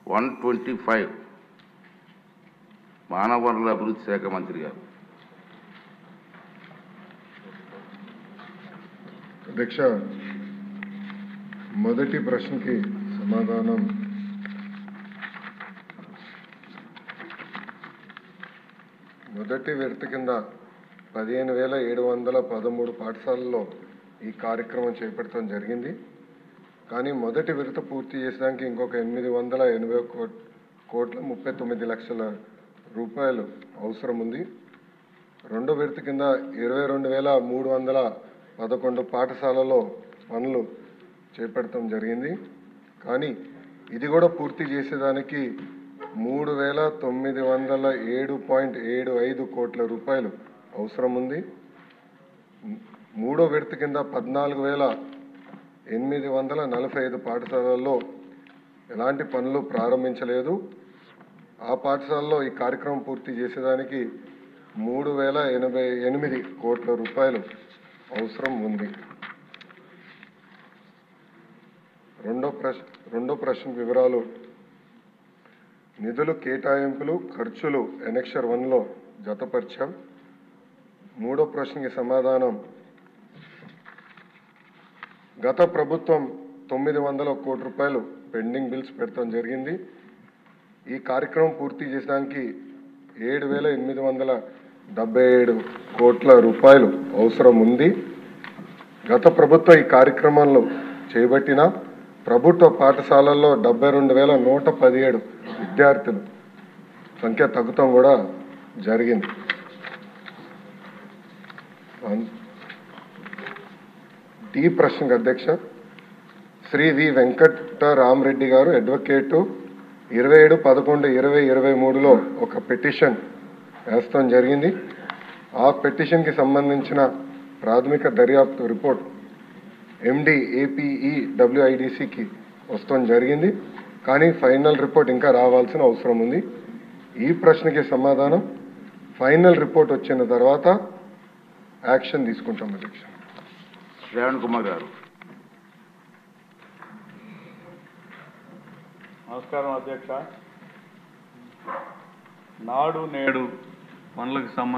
125 మానవ వనరుల అభివృద్ధి శాఖ మంత్రి గారు. అధ్యక్ష, మొదటి ప్రశ్నకి సమాధానం మొదటి విడత కింద 15,713 పాఠశాలల్లో ఈ కార్యక్రమం చేపట్టడం జరిగింది. కానీ మొదటి విడత పూర్తి చేసడానికి ఇంకొక 881,39,00,000 రూపాయలు అవసరం ఉంది. రెండో విడత కింద 22,311 పాఠశాలలో పనులు చేపట్టడం జరిగింది. కానీ ఇది కూడా పూర్తి చేసేదానికి 3,907.75 కోట్ల రూపాయలు అవసరం ఉంది. మూడో విడత కింద 14,845 పాఠశాలల్లో ఎలాంటి పనులు ప్రారంభించలేదు. ఆ పాఠశాలలో ఈ కార్యక్రమం పూర్తి చేసేదానికి 3,088 కోట్ల రూపాయలు అవసరం ఉంది. రెండో ప్రశ్న వివరాలు. నిధులు కేటాయింపులు ఖర్చులు ఎనెక్షర్ 1లో జతపరిచాం. మూడో ప్రశ్నకి సమాధానం, గత ప్రభుత్వం 900 కోట్ల రూపాయలు పెండింగ్ బిల్స్ పెట్టడం జరిగింది. ఈ కార్యక్రమం పూర్తి చేసడానికి 7,877 కోట్ల రూపాయలు అవసరం ఉంది. గత ప్రభుత్వం ఈ కార్యక్రమంలో చేపట్టిన ప్రభుత్వ పాఠశాలల్లో 72,117 విద్యార్థులు సంఖ్య తగ్గుతాం కూడా జరిగింది. డి ప్రశ్నకు అధ్యక్ష, శ్రీ వి వెంకటరామరెడ్డి గారు అడ్వకేటు 27/11/2023లో ఒక పిటిషన్ వేస్తాం జరిగింది. ఆ పిటిషన్కి సంబంధించిన ప్రాథమిక దర్యాప్తు రిపోర్ట్ MDAPEWIDCకి వస్తాం జరిగింది. కానీ ఫైనల్ రిపోర్ట్ ఇంకా రావాల్సిన అవసరం ఉంది. ఈ ప్రశ్నకి సమాధానం, ఫైనల్ రిపోర్ట్ వచ్చిన తర్వాత యాక్షన్ తీసుకుంటాం అధ్యక్ష. శ్రావణ్ కుమార్ గారు. నమస్కారం అధ్యక్ష. నాడు నేడు పనులకు సంబంధించి